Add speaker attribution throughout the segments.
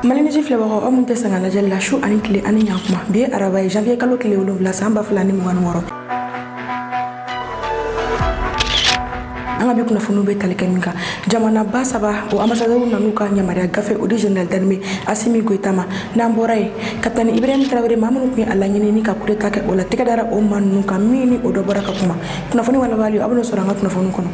Speaker 1: Maliniji filɛbagaw aw mun tɛ sanga lajɛli la su ani tile ani ɲakuma bi ye araba ye janvier kalo tile 7 san 2026 an ka bi kunnafoniw bɛ tali kɛ min kan jamana ba saba o ambassadeur nanu ka yamaruya gafe o di général d'armée Asimi Goïta ma n'an bɔra yen kapitɛni Ibrahim Traoré maa minnu tun ye a laɲini ni ka coup d'état kɛ o la tɛgɛ dara o maa ninnu kan min ni o dɔ bɔra ka kuma kunnafoni walawali aw bɛn'o sɔrɔ an ka kunnafoni kɔnɔ.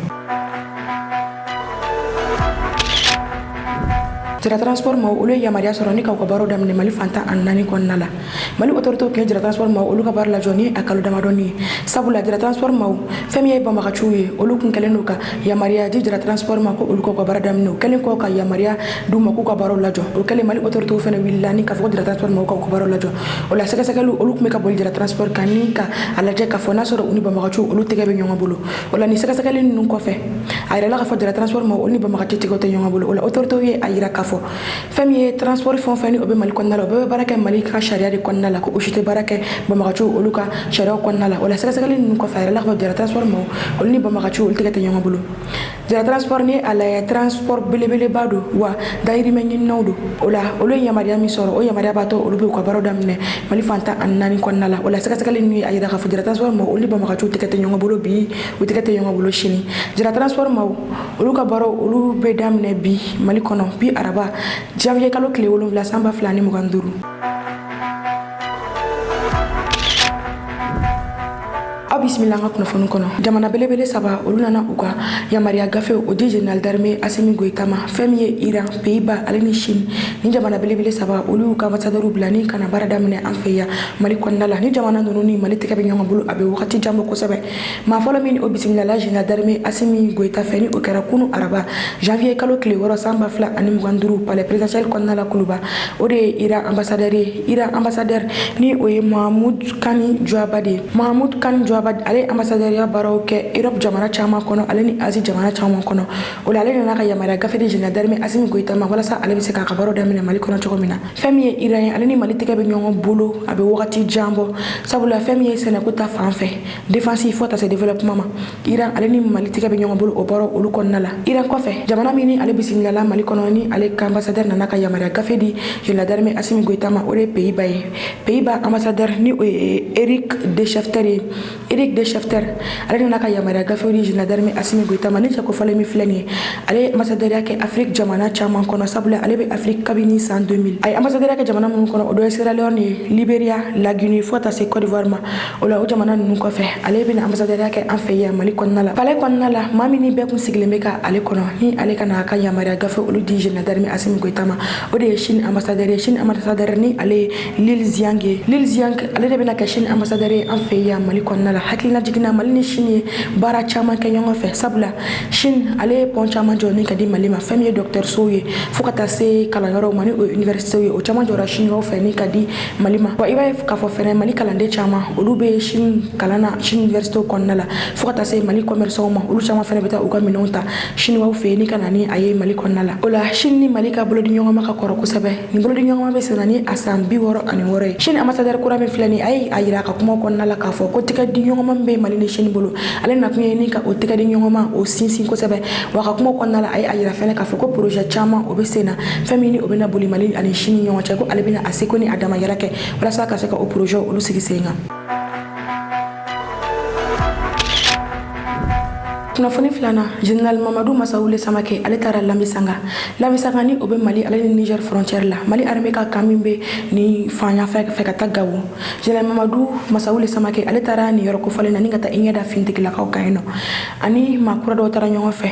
Speaker 1: Jara transport ma olu yamaruya sɔrɔ ni ka baaraw daminɛ Mali fantan ani naani kɔnɔna la Mali autorité tun ye jara transport ma olu ka baara lajɔ ni a kalo damadɔni ye sabula jara transport ma fɛn min ye banbagaciw ye olu kun kɛlen don ka yamaruya di jara transport ma ko olu ka baara daminɛ o kɛlen kɔ ka yamaruya d'u ma k'u ka baaraw lajɔ o kɛlen Mali autorité fɛnɛ wulila ni ka fɔ jara transport ma ka baaraw lajɔ o la sɛgɛsɛgɛliw olu kun bɛ ka boli jara transport kan ni ka a lajɛ ka fɔ n'a sɔrɔ u ni banbagaciw olu tɛgɛ bɛ ɲɔgɔn bolo o la ni sɛgɛsɛgɛli ninnu kɔfɛ a yirala ka fɔ jara transport ma olu ni banbagaci tɛgɛw tɛ ɲɔgɔn bolo o la autorité ye a yira ka fɔ fɛn min ye transport fɛn o fɛn ni o bɛ Mali kɔnɔna la o bɛɛ bɛ baara kɛ Mali ka sariya de kɔnɔna la ko o si tɛ baara kɛ banbagaciw olu ka sariyaw kɔnɔna la o la sɛgɛsɛgɛli ninnu kɔfɛ a yirala ka fɔ jara transport ma olu ni banbagaciw olu tɛgɛ tɛ ɲɔgɔn bolo jara transport ni a lajɛ transport belebeleba don wa dayirimɛ ɲininaw don o la olu ye yamaruya min sɔrɔ o yamaruya b'a to olu bɛ u ka baaraw daminɛ Mali fantan ani naani kɔnɔna la o la sɛgɛsɛgɛli ninnu ye a yira ka fɔ jara transport ma olu ni banbagaciw tɛgɛ tɛ ɲɔgɔn bolo bi u tɛgɛ tɛ ɲɔgɔn bolo sini jara transport ma olu ka baaraw olu bɛ daminɛ bi Mali kɔnɔ bi araba janvier kalo tile 7 san 2025 aw bisimila an ka kunnafoni kɔnɔ jamana belebele saba olu nana u ka yamaruya gafe o di général d'armée Asimi Goïta ma fɛn min ye Iran Pays-Bas ale ni Chine ni jamana belebele saba olu y'u ka ambassadeur bila ni kana baara daminɛ an fɛ yan Mali kɔnɔna la ni jamana ninnu ni Mali tɛgɛ bɛ ɲɔgɔn bolo a bɛ wagati jan bɔ kosɛbɛ maa fɔlɔ min o bisimilala général d'armée Asimi Goïta fɛ ni o kɛra kunu araba janvier kalo tile 6 san 2025 palais présidentiel kɔnɔna la kuluba o de ye Iran ambassadeur ye Iran ambassadeur ni o ye Mahamoud Kani Djouaba de Mahamoud Kani Djouaba ale ambassadeur baaraw kɛ Europe jamana caman kɔnɔ ale ni Asie jamana caman kɔnɔ o la ale nana ka yamaruya gafe di général d'armée Asimi Goïta ma walasa ale bɛ se k'a ka baaraw daminɛ Mali kɔnɔ cogo min na fɛn min ye Iran ye ale ni Mali tɛgɛ bɛ ɲɔgɔn bolo a bɛ wagati jan bɔ sabula fɛn min ye sɛnɛko ta fan fɛ défense fo ta se développement ma Iran ale ni Mali tɛgɛ bɛ ɲɔgɔn bolo o baaraw olu kɔnɔna la Iran kɔfɛ jamana min ni ale bisimilala Mali kɔnɔ ni ale ka ambassadeur nana ka yamaruya gafe di général d'armée Asimi Goïta ma o de ye Pays-Bas ye Pays-Bas ambassadeur ni o ye Eric de Schefter ye Eric de Schefter ale nana ka yamaruya gafe di général d'armée Asimi Goïta ma ni cɛ kofɔlen min filɛ nin ye ale ye ambassadeur kɛ Afrique jamana caman kɔnɔ sabula ale bɛ Afrique kabini san 2000 a ye ambassadeur kɛ jamana minnu kɔnɔ o dɔ ye Sierra Leone ye Libéria La Guinée fo ta se Côte d'Ivoire ma o la o jamana ninnu kɔfɛ ale bɛna ambassadeur kɛ an fɛ yan Mali kɔnɔna la palais kɔnɔna la maa min ni bɛɛ kun sigilen bɛ ka ale kɔnɔ ni ale kana a ka yamaruya gafe olu di général d'armée Asimi Goïta ma o de ye Chine ambassadeur ye Chine ambassadeur ni ale ye Lil Xiang ye Lil Xiang ale de bɛna kɛ Chine ambassadeur ye an fɛ yan Mali kɔnɔna la hakilina jiginna Mali ni Chine ye baara caman kɛ ɲɔgɔn fɛ sabula Chine ale ye pont caman jɔ ni ka di Mali ma fɛn min ye docteur sow ye fo ka taa se kalanyɔrɔw ma ni o ye université ye o caman jɔra Chinois fɛ ni ka di Mali ma wa i b'a ye k'a fɔ fɛnɛ Mali kalanden caman olu bɛ Chine kalan na Chine université kɔnɔna la fo ka taa se Mali commerçants ma olu caman fɛnɛ bɛ taa u ka minɛnw ta Chinois fɛ ni ka na ni a ye Mali kɔnɔna la o la Chine ni Mali ka bolodi ɲɔgɔn ma ka kɔrɔ kosɛbɛ nin bolodi ɲɔgɔn ma bɛ sen na ni a san 66 ye Chine ambassadeur kura min filɛ nin a ye a yira a ka kuma kɔnɔna la k'a fɔ ko tɛgɛ di ɲɔgɔn ma bɛ Mali ni Chine bolo ale na kun ye ni ka o tɛgɛ di ɲɔgɔn ma o sinsin kosɛbɛ wa ka kuma kɔnɔna la a ye a yira fɛnɛ k'a fɔ ko projet caman o bɛ sen na fɛn min ni o bɛna boli Mali ani Chine ni ɲɔgɔn cɛ ko ale bɛna a seko ni a damayɛlɛ kɛ walasa ka se ka o projet olu sigi sen kan kunnafoni filanan général Mamadou Massaoule Samake ale taara Lamisanga ni o bɛ Mali ale ni Niger frontière la Mali armée ka kan min bɛ ni fanya fɛ ka taa Gawo général Mamadou Massaoule Samake ale taara ni yɔrɔ kofɔlen na ni ka taa i ɲɛda finitigilakaw kan yen nɔ ani maakura dɔw taara ɲɔgɔn fɛ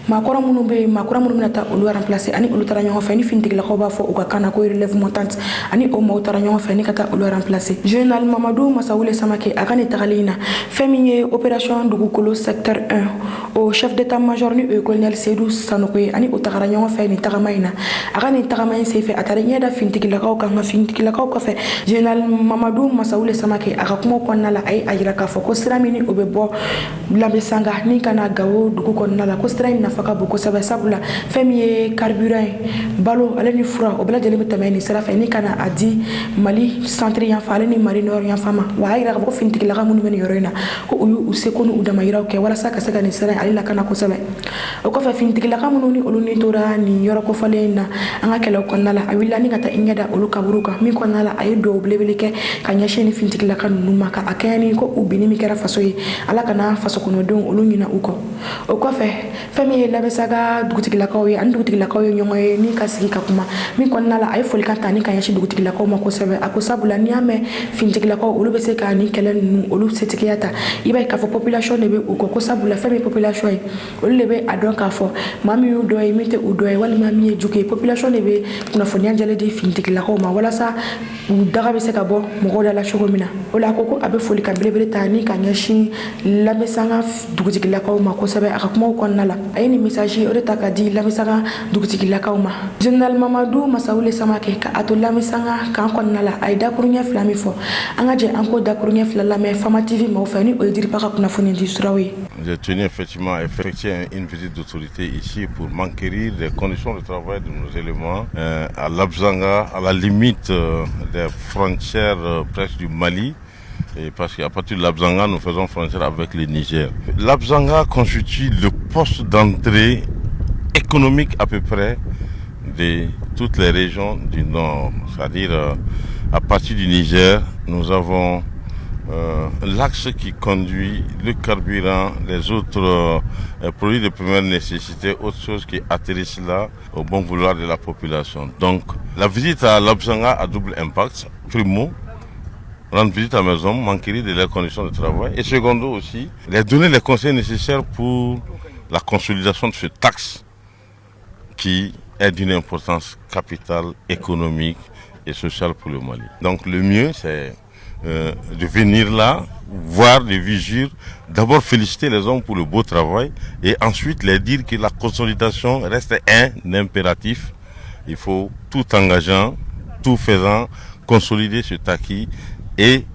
Speaker 1: maakura minnu bɛna taa olu remplacer ani olu taara ɲɔgɔn fɛ ni finitigilakaw b'a fɔ u ka kan na ko relève montante ani o maaw taara ɲɔgɔn fɛ ni ka taa olu remplacer général Mamadou Massaoule Samake a ka nin tagali in na fɛn min ye opération dugukolo secteur 1 o chef d'état-major ni o ye colonel Seydou Sanogo ye ani o tagara ɲɔgɔn fɛ nin tagama in na a ka nin tagama in senfɛ a taara ɲɛda finitigilakaw kan nka finitigilakaw kɔfɛ général Mamadou Massaoule Samake a ka kuma kɔnɔna la a ye a yira k'a fɔ ko sira min ni o bɛ bɔ Lamisanga ni ka na Gawo dugu kɔnɔna la ko sira in nafa ka bon kosɛbɛ sabula fɛn min ye carburant ye balo ale ni fura o bɛɛ lajɛlen bɛ tɛmɛ nin sira fɛ ni ka na a di Mali centre yan fɛ ale ni Mali nord yan fɛ ma wa a yira k'a fɔ ko finitigilaka minnu bɛ nin yɔrɔ in na ko u y'u seko n'u damayiraw kɛ walasa ka se ka nin siran ale lakana kosɛbɛ o kɔfɛ finitigilaka minnu ni olu ni tora nin yɔrɔ kofɔlen na an ka kɛlɛw kɔnɔna la a wulila ni ka taa i ɲɛda olu kaburu kan min kɔnɔna la a ye duwawu belebele kɛ ka ɲɛsin ni finitigilaka ninnu ma ka a kɛɲɛ ni ko u binni min kɛra faso ye ala kana faso kɔnɔdenw olu ɲina u kɔ o kɔfɛ fɛn min ye Lamɛnsaga dugutigilakaw ye ani dugutigilakaw ye ɲɔgɔn ye ni ka sigi ka kuma min kɔnɔna la a ye folikan ta ni ka ɲɛsin dugutigilakaw ma kosɛbɛ a ko sabula n'i y'a mɛn finitigilakaw olu bɛ se ka nin kɛlɛ ninnu olu setigiya ta i b'a ye k'a fɔ population de bɛ u kɔ ko sabula fɛn min ye population ye olu de bɛ a dɔn k'a fɔ maa min y'u dɔ ye min tɛ u dɔ ye walima min ye jugu ye population de bɛ kunnafoniya jɛlen di finitigilakaw ma walasa u daga bɛ se ka bɔ mɔgɔw da la cogo min na o la a ko ko a bɛ folikan belebele ta ni ka ɲɛsin Lamɛnsaga dugutigilakaw ma kosɛbɛ a ka kumaw kɔnɔna la a ye nin message o de ta ka di Lamɛnsaga dugutigilakaw ma Général Mamadu Masawule Samake ka a to Lamɛnsaga kan kɔnɔna la a ye dakuruɲɛ fila min fɔ an ka jɛ an ko dakuruɲɛ fila lamɛn Fama TV maaw fɛ ni o ye Diriba ka kunnafoni di siraw ye.
Speaker 2: J'ai tenu effectivement à effectuer une visite d'autorité ici pour m'enquérir des conditions de travail de nos éléments à Labzanga, à la limite des frontières presque du Mali. Et parce qu'à partir de Labzanga, nous faisons frontière avec le Niger. Labzanga constitue le poste d'entrée économique à peu près de toutes les régions du Nord. C'est-à-dire, à partir du Niger, nous avons l'axe qui conduit le carburant, les autres produits de première nécessité, autre chose qui atterrissent là au bon vouloir de la population. Donc, la visite à Labzanga a double impact. Primo, rendre visite à mes hommes, m'enquérir de leurs conditions de travail. Et secondo aussi, les donner les conseils nécessaires pour la consolidation de ce taxe qui est d'une importance capitale, économique et sociale pour le Mali. Donc le mieux, c'est de venir là, voir les vigiles, d'abord féliciter les hommes pour le beau travail et ensuite les dire que la consolidation reste un impératif. Il faut tout engageant, tout faisant, consolider ce acquis et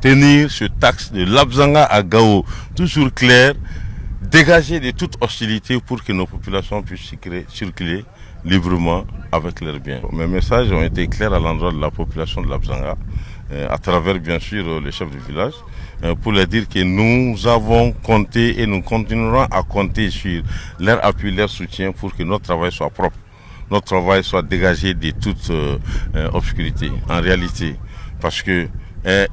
Speaker 2: tenir ce taxe de Labzanga à Gao toujours clair, dégager de toute hostilité pour que nos populations puissent circuler librement avec leurs biens. Mes messages ont été clairs à l'endroit de la population de Labzanga, à travers bien sûr le chef du village, pour leur dire que nous avons compté et nous continuerons à compter sur leur appui, leur soutien pour que notre travail soit propre, notre travail soit dégagé de toute obscurité en réalité. Parce que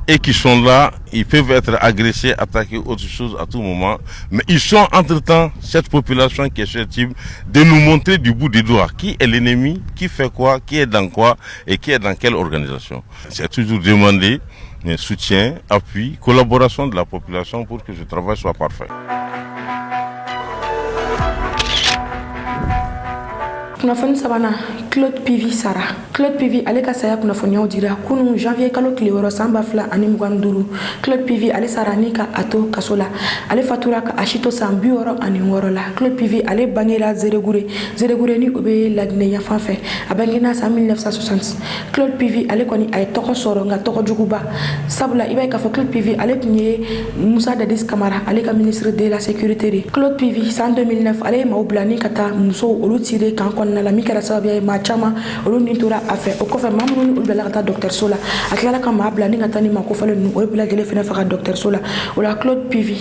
Speaker 2: et qui sont là, ils peuvent être agressés, attaqués, autre chose à tout moment. Mais ils sont entre-temps, cette population qui est susceptible de nous montrer du bout des doigts qui est l'ennemi, qui fait quoi, qui est dans quoi et qui est dans quelle organisation. C'est toujours demander soutien, appui, collaboration de la population pour que ce travail soit parfait.
Speaker 1: Kunnafoni sabanan Claude PV Sara. Claude PV ale ka saya kunnafoniyaw dira kunu janvier kalo tile wɔɔrɔ san 2025. Claude PV ale sara ni ka a to kaso la. Ale fatura ka a si to san 66 la. Claude PV ale bangera Zeregure. Zeregure ni o bɛ Laginɛ yanfan fɛ. A bangena san 1960. Claude PV ale kɔni a ye tɔgɔ sɔrɔ nka tɔgɔ juguba. Sabula i b'a ye k'a fɔ Claude PV ale tun ye Musa Dadis Kamara ale ka ministre de la sécurité de. Claude PV san 2009 ale ye maaw bila ni ka taa musow olu tire kan kɔnɔna la min kɛra sababu ye maa caman olu ni tora a fɛ o kɔfɛ maa minnu ni olu bila ka taa dɔgɔtɔrɔso la a tilala ka maa bila ni ka taa ni maa kofɔlen ninnu o ye bila lajɛlen fɛnɛ faga dɔgɔtɔrɔso la o la Claude PV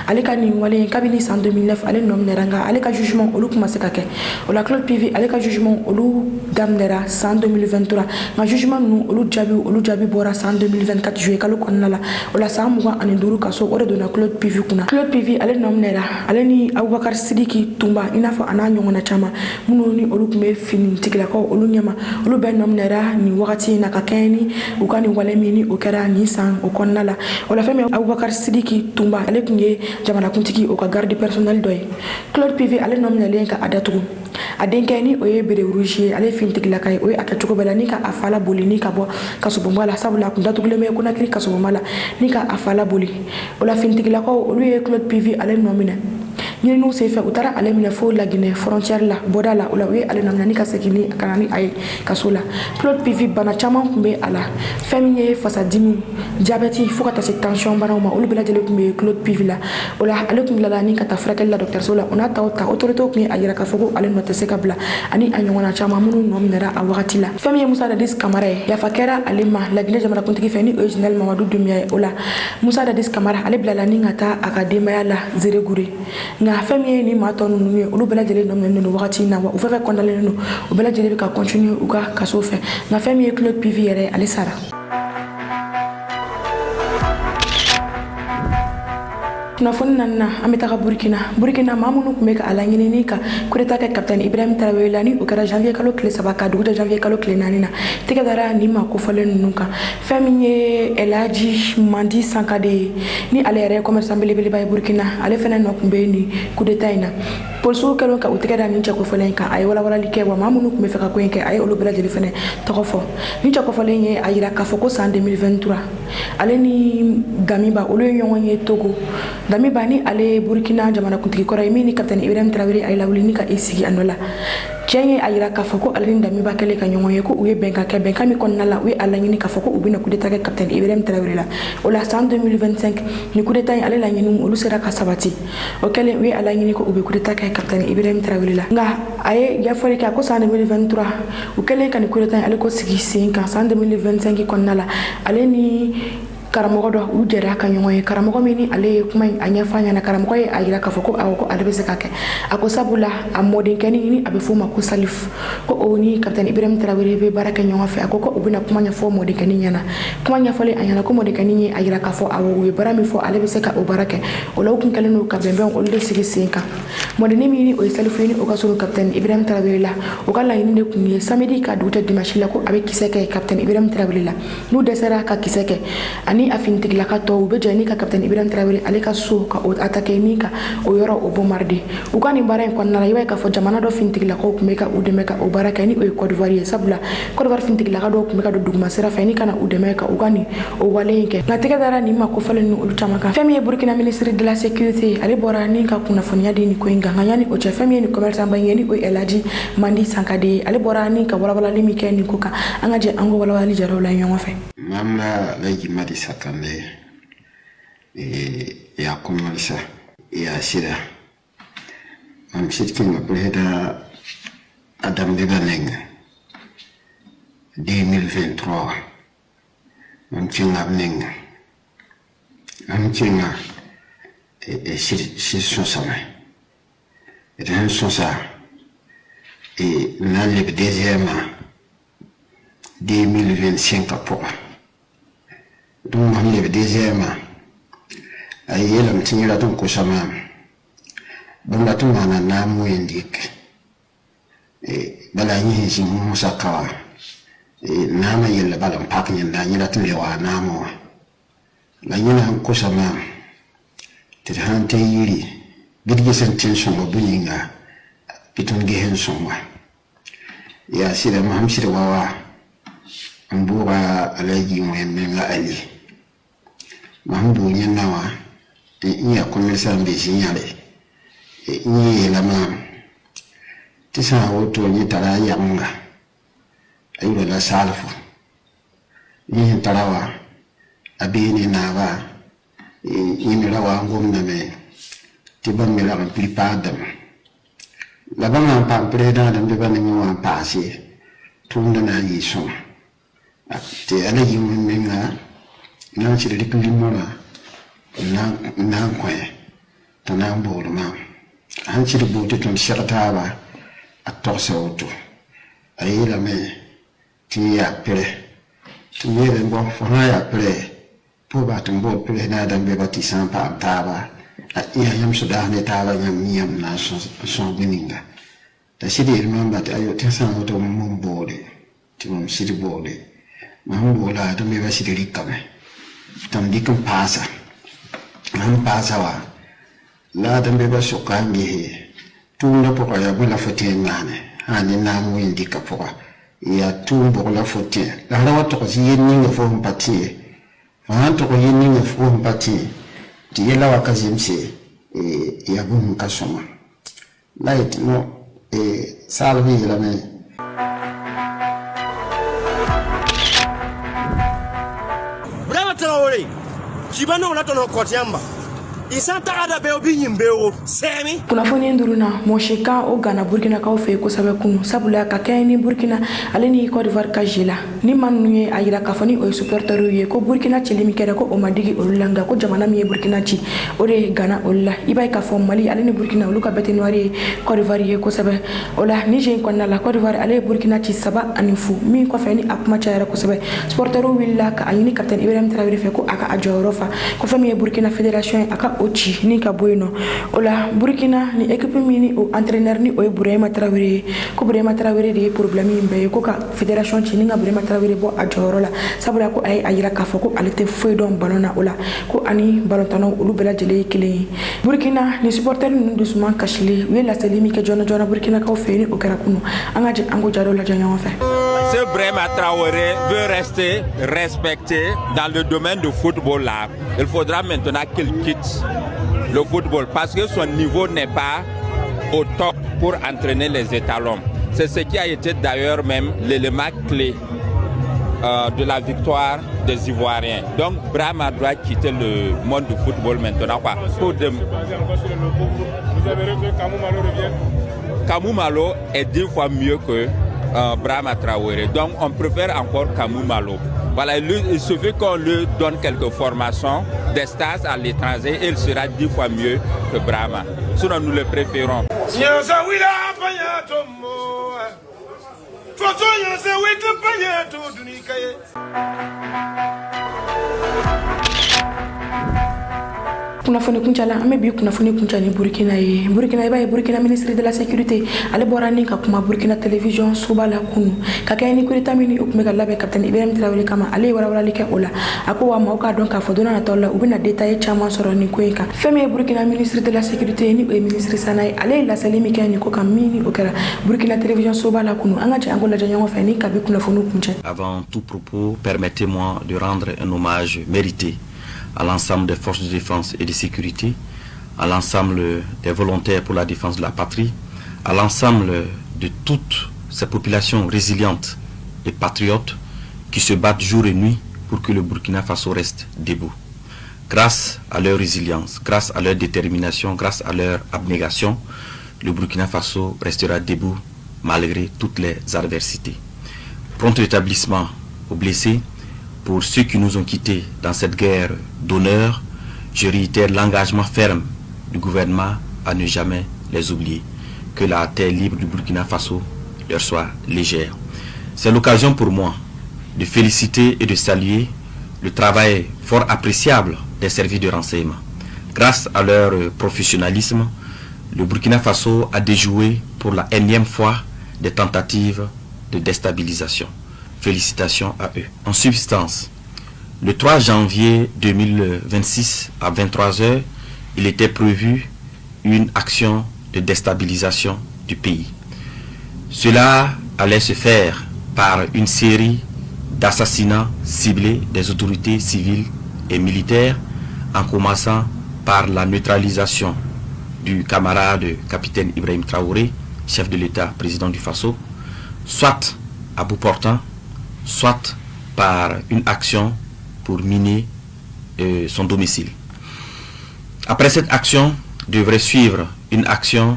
Speaker 1: ale ka nin wale kabini san 2009 ale nɔminɛra nka ale ka jugement olu kuma se ka kɛ o la Claude PV ale ka jugement olu daminɛra san 2023 nka jugement ninnu olu jaabi bɔra san 2024 juillet kalo kɔnɔna la o la san 25 ka so o de donna Claude PV kunna. Claude PV ale nɔminɛra ale ni Abubakar Sidiki Tumba i n'a fɔ a n'a ɲɔgɔnna caman minnu ni olu tun bɛ finitigilakaw olu ɲɛma olu bɛɛ nɔminɛra nin wagati in na ka kɛɲɛ ni u ka nin wale min ni o kɛra nin san o kɔnɔna la o la fɛn min Abubakar Sidiki Tumba ale tun ye jamanakuntigi o ka garde personnel dɔ ye. Claude PV ale nɔminɛlen ka a datugu a denkɛ ni o ye bere rouge ye ale finitigilaka ye o ye a kɛ cogo bɛɛ la ni ka a fa la boli ni ka bɔ kasobonba la sabula a kun datugulen bɛ Konakiri kasobonba la ni ka a fa la boli o la finitigilakaw olu ye Claude PV ale nɔminɛ ɲininiw senfɛ u taara ale minɛ fo Laginɛ frontière la bɔda la o la u ye ale nɔminɛ ni ka segin ni ka na ni a ye kaso la. Claude PV bana caman tun bɛ a la fɛn min ye fasadimi diabète fo ka taa se tension banaw ma olu bɛɛ lajɛlen tun bɛ Claude PV la o la ale tun bilala ni ka taa furakɛli la dɔgɔtɔrɔso la o n'a ta o ta autorité tun ye a yira k'a fɔ ko ale nɔ tɛ se ka bila ani a ɲɔgɔnna caman minnu nɔ minɛra a wagati la. Fɛn min ye Musa Dadis Kamara ye yafa kɛra ale ma Laginɛ jamanakuntigi fɛ ni o ye Général Mamadu Dunbiya ye o la Musa Dadis Kamara ale bilala ni ka taa a ka denbaya la Zeregure nka nga fami ni ma tonu ni olu bela jele no men no wakati na wa u fa kondale no u bela jele ka continue u ka kaso fe nga fami Claude PV yere ale sara tunafoni nanna ametaga Burkina mamunu kumeka alangini ka kureta ka captain Ibrahim Traoré lani o kara janvier kalo kle sabaka duguta janvier kalo kle nanina tika dara ni ma ko falen nuka famille Elaji Mandi Sankade ni ale re commerçant belebele bay Burkina ale fena no kumbe ni coup d'état ina polso kalo ka utika da ni chako falen ka ay wala like wa mamunu kumeka ka kwenke ay olu bela jeli fene tokofo ni chako falen ye ayira ka foko en 2023 ale ni Damiba olu yonye Togo Damiba ni ale Burkina jamana kuntiki kora ni captain Ibrahim Traoré ay lawli ni ka isigi anola chenye ayira ka foko ale ni Damiba kele ka nyonye ko uye benka mi konnala uye ala ni ka foko ubina coup d'état captain Ibrahim Traoré la ola en 2025 ni coup d'état ale la nyinu olu sera ka sabati o kele uye ala ni ko ubi coup d'état captain Ibrahim Traoré la nga aye ya fori ka ko en 2023 o kele ka ni coup d'état ale ko sigi 5 ans en 2025 konnala ale ni karamogo do u jera ka nyongoye karamogo mini ale kuma anya fanya na karamogo ye ayira ka foko awko alebe sekake ako sabula amodin keni ni abe fuma ko salif ko oni captain Ibrahim Traoré be baraka nyongo fe akoko ubina kuma nya fo modin keni nyana kuma nya fole anya ko modin keni ni ayira ka fo awu we barami fo alebe seka o barake o law kun kaleno ka bembe on le sigi senka modin mini o salifu ni o ka solo captain Ibrahim Traoré la o kala ni ne kunye samedi ka duta dimanche la ko abe kiseke captain Ibrahim Traoré la nu desera ka kiseke ani afintik la ka to be jani ka captain Ibrahim Traoré ale ka so ka o attaquer ni ka o yoro o bombarder u ka ni bara ko na yiwa ka fo jamana do fintik la ko kumeka u de meka o baraka ni o Côte d'Ivoire sabula Côte d'Ivoire fintik la ka do kumeka do duguma sera fa ni kana u de meka u gani o wale ke na tega dara ni ma ko falen no ulu tamaka famille Burkina ministre de la sécurité ale bora ni ka kuna fonya de ni ko nganga yani o che famille ni commerçant ba ngeni o Elaji Mandi Sankade ale bora ni ka wala limi ke ni ko ka angaje ango wala li jaro la nyongo fe
Speaker 3: Mamla Laji Madi Sakande ya kumalisa ya sida mam sitkin mabreda Adam Libaneng 2023 mam chinga bning mam chinga si sonsama et un sonsa et nan le deuxième 2025 pour donc on le deuxième ay yelam tinira ton ko sama bamba to mana namu indik bala nyi ji musa kawa nama yella bala pak nyi na nyira tin lewa namu la nyina ko sama te hante yiri bidge sentin so mo bunyinga pitun gehen so ma ya sira maham sira wawa mbura alaji mwenga ali mahmdu nyenawa iya komesa mbisi nyale ni lama tisa woto ni tara yanga ayo la salfu ni tarawa abini nawa ni melawa ngomna me tiba melawa pripadam la bama pa preda dam de bani wa pasi tunda na yiso te alaji mwenga na chiri diklimora na kwe tana mbolo ma han chiri bote ton shartaba atose auto ayila me ti ya pere ti yele mbo fona ya pere po ba tumbo pere na dambe bati sampa taba ya yam sudah ne taba yam na so bininga ta shiri remember ta ayo tesa auto mbode ti mom shiri bode mambola to me ba shiri rikame tam dikum pasa an pasawa la dambe ba shokangi tunda poka ya bula fote ngane ani namu indika poka ya tumbo la fote la rawa to ko yini ngefo mpati fa to ko yini ngefo mpati ti yela wakazi mse ya gumu kasoma light no salvi la me
Speaker 4: Brava Traoré Kibano na tono kotiamba
Speaker 1: kunnafoni nduruna moshika o Ghana Burkina kaw fe ko sabe kunu sabula ka kayni Burkina ale ni Côte d'Ivoire ka jila ni manu ye ayira ka fani o supporteru ye ko Burkina ci limi kere ko o madigi o langa ko jamana mi Burkina ci o de Ghana o la ibay ka fo Mali ale ni Burkina lu ka bete noiri Côte d'Ivoire ye ko sabe o la ni je ko na la Côte d'Ivoire ale Burkina ci saba ani fu mi ko fe ni akuma chaira ko sabe supporteru willa ka ayini captain Ibrahim Traoré fe ko aka ajorofa ko fami Burkina fédération aka ochi ni ka boyno o la Burkina ni équipe mini o entraîneur ni o Ibrahima Traoré ko Ibrahima Traoré de problème yimbe ko ka fédération ci ni nga Ibrahima Traoré bo ajoro la sabula ko ay ayira ka foko alite foi don balona ola ko ani balontano ulu bela jele kile Burkina ni supporter ni doucement kashli we la selimi ke jona Burkina ka feni o kara kunu angaje ango jaro la janya fa.
Speaker 4: Ce Ibrahima Traoré veut rester respecté dans le domaine du football là. Il faudra maintenant qu'il quitte le football parce que son niveau n'est pas au top pour entraîner les étalons. C'est ce qui a été d'ailleurs même l'élément clé de la victoire des Ivoiriens. Donc Brahma doit quitter le monde du football maintenant. Quoi. Vous avez que Kamou Malo revienne. Kamou Malo est 10 fois mieux que Brahma Traoré. Donc on préfère encore Kamou Malo. Voilà, il suffit qu'on lui donne quelques formations, des stages à l'étranger et il sera 10 fois mieux que Brahma. Sinon nous le préférons.
Speaker 1: Kunafoni kunchala amebi kunafoni kunchani Burkina ye Burkina iba Burkina ministre de la sécurité ale borani ka kuma Burkina télévision subala kunu kakayni kurita mini ukumeka labe captain Ibrahim Traoré kama ale wala like ola ako wa mauka donc afodona na tola ubina détail chama soro ni kweka femme Burkina ministre de la sécurité ni ministre sanai ale la salimi kani ko kamini okara Burkina télévision subala kunu angaje angola janyo fani kabi kunafoni kunchani.
Speaker 5: Avant tout propos, permettez-moi de rendre un hommage mérité à l'ensemble des forces de défense et de sécurité, à l'ensemble des volontaires pour la défense de la patrie, à l'ensemble de toutes ces populations résilientes et patriotes qui se battent jour et nuit pour que le Burkina Faso reste debout. Grâce à leur résilience, grâce à leur détermination, grâce à leur abnégation, le Burkina Faso restera debout malgré toutes les adversités. Prompt rétablissement aux blessés. Pour ceux qui nous ont quittés dans cette guerre d'honneur, je réitère l'engagement ferme du gouvernement à ne jamais les oublier. Que la terre libre du Burkina Faso leur soit légère. C'est l'occasion pour moi de féliciter et de saluer le travail fort appréciable des services de renseignement. Grâce à leur professionnalisme, le Burkina Faso a déjoué pour la énième fois des tentatives de déstabilisation. Félicitations à eux. En substance, le 3 janvier 2026 à 23 h, il était prévu une action de déstabilisation du pays. Cela allait se faire par une série d'assassinats ciblés des autorités civiles et militaires, en commençant par la neutralisation du camarade capitaine Ibrahim Traoré, chef de l'État, président du Faso, soit à bout portant, soit par une action pour miner son domicile. Après cette action, devrait suivre une action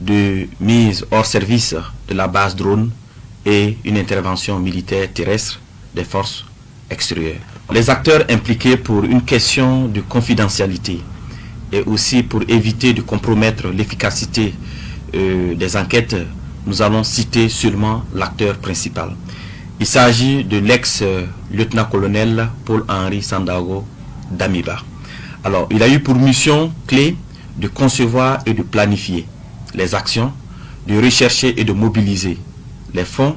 Speaker 5: de mise hors service de la base drone et une intervention militaire terrestre des forces extérieures. Les acteurs impliqués pour une question de confidentialité et aussi pour éviter de compromettre l'efficacité des enquêtes, nous allons citer seulement l'acteur principal. Il s'agit de l'ex-lieutenant-colonel Paul-Henri Sandaogo Damiba. Alors, il a eu pour mission clé de concevoir et de planifier les actions, de rechercher et de mobiliser les fonds,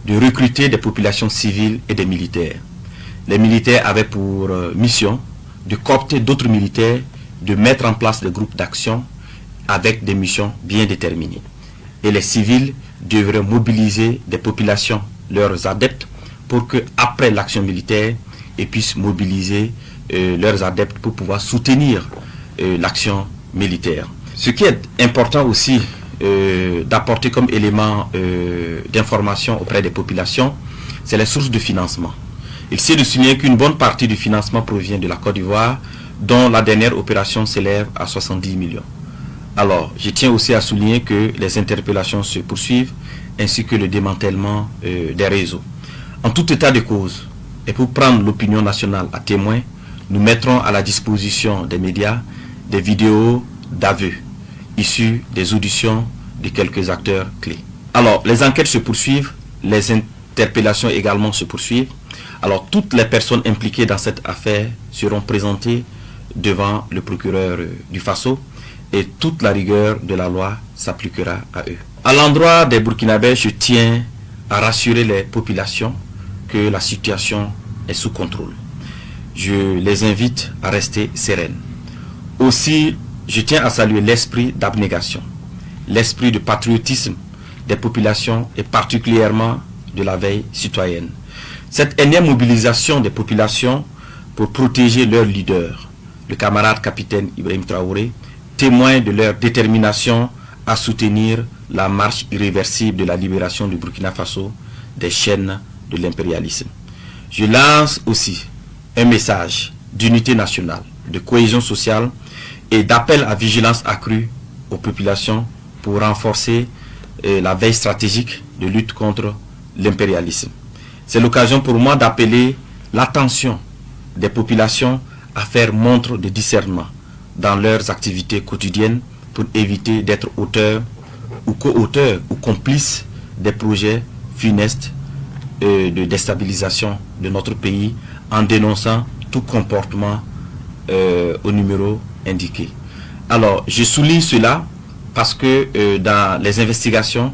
Speaker 5: de recruter des populations civiles et des militaires. Les militaires avaient pour mission de coopter d'autres militaires, de mettre en place des groupes d'action avec des missions bien déterminées. Et les civils devraient mobiliser des populations, leurs adeptes, pour que après l'action militaire, ils puissent mobiliser leurs adeptes pour pouvoir soutenir l'action militaire. Ce qui est important aussi d'apporter comme élément d'information auprès des populations, c'est les sources de financement. Il s'est de souligner qu'une bonne partie du financement provient de la Côte d'Ivoire, dont la dernière opération s'élève à 70 millions. Alors, je tiens aussi à souligner que les interpellations se poursuivent, ainsi que le démantèlement des réseaux. En tout état de cause, et pour prendre l'opinion nationale à témoin, nous mettrons à la disposition des médias des vidéos d'aveux issus des auditions de quelques acteurs clés. Alors, les enquêtes se poursuivent, les interpellations également se poursuivent. Alors, toutes les personnes impliquées dans cette affaire seront présentées devant le procureur du Faso et toute la rigueur de la loi s'appliquera à eux. À l'endroit des Burkinabés, je tiens à rassurer les populations que la situation est sous contrôle. Je les invite à rester sereines. Aussi, je tiens à saluer l'esprit d'abnégation, l'esprit de patriotisme des populations et particulièrement de la veille citoyenne. Cette énième mobilisation des populations pour protéger leur leader, le camarade capitaine Ibrahim Traoré, témoin de leur détermination à soutenir la marche irréversible de la libération du Burkina Faso des chaînes de l'impérialisme. Je lance aussi un message d'unité nationale, de cohésion sociale et d'appel à vigilance accrue aux populations pour renforcer la veille stratégique de lutte contre l'impérialisme. C'est l'occasion pour moi d'appeler l'attention des populations à faire montre de discernement dans leurs activités quotidiennes pour éviter d'être auteurs ou co-auteurs ou complices des projets funestes de déstabilisation de notre pays en dénonçant tout comportement au numéro indiqué. Alors, je souligne cela parce que dans les investigations,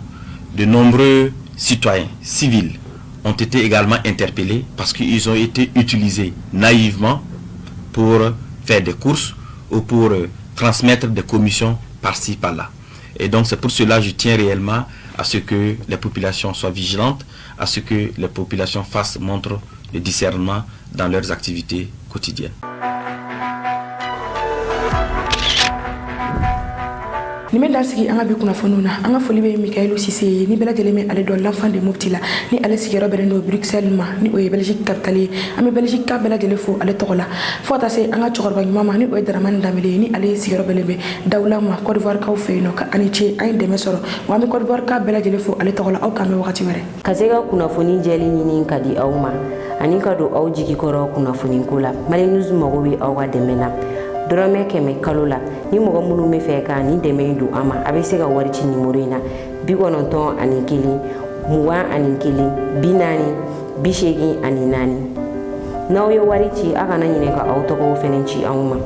Speaker 5: de nombreux citoyens civils ont été également interpellés parce qu'ils ont été utilisés naïvement pour faire des courses ou pour transmettre des commissions par-ci, par-là. Et donc c'est pour cela que je tiens réellement à ce que les populations soient vigilantes, à ce que les populations fassent montre de discernement dans leurs activités quotidiennes.
Speaker 1: Ni mɛ dansigi an ka bi kunnafoniw na an ka foli bɛ Mikaelu Sise ye ni bɛɛ lajɛlen bɛ ale dɔn l'enfant de Mopti la ni ale sigiyɔrɔ bɛnnen don Bruxelles ma ni o ye Belgique capitale ye an bɛ Belgique ka bɛɛ lajɛlen fo ale tɔgɔ la fo ka taa se an ka cɛkɔrɔba ɲuman ma ni o ye Daramani Danbele ye ni ale sigiyɔrɔ bɛnnen bɛ Dawula ma Côte d'Ivoire kaw fɛ yen nɔ ka ani ce an ye dɛmɛ sɔrɔ wa an bɛ Côte d'Ivoire ka bɛɛ lajɛlen fo ale tɔgɔ la aw k'an bɛ wagati wɛrɛ
Speaker 6: ka se ka kunnafoni jɛli ɲini ka di aw ma ani ka don aw jigi kɔrɔ kunnafoni ko la Mali News mago bɛ aw ka dɛmɛ na dɔrɔmɛ 100 kalo la ni mɔgɔ minnu bɛ fɛ ka ni dɛmɛ don an ma a bɛ se ka wari ci nimero in na 91 21 41 40 84 n'aw ye wari ci a kana ɲinɛ ka aw tɔgɔw fɛnɛ ci anw ma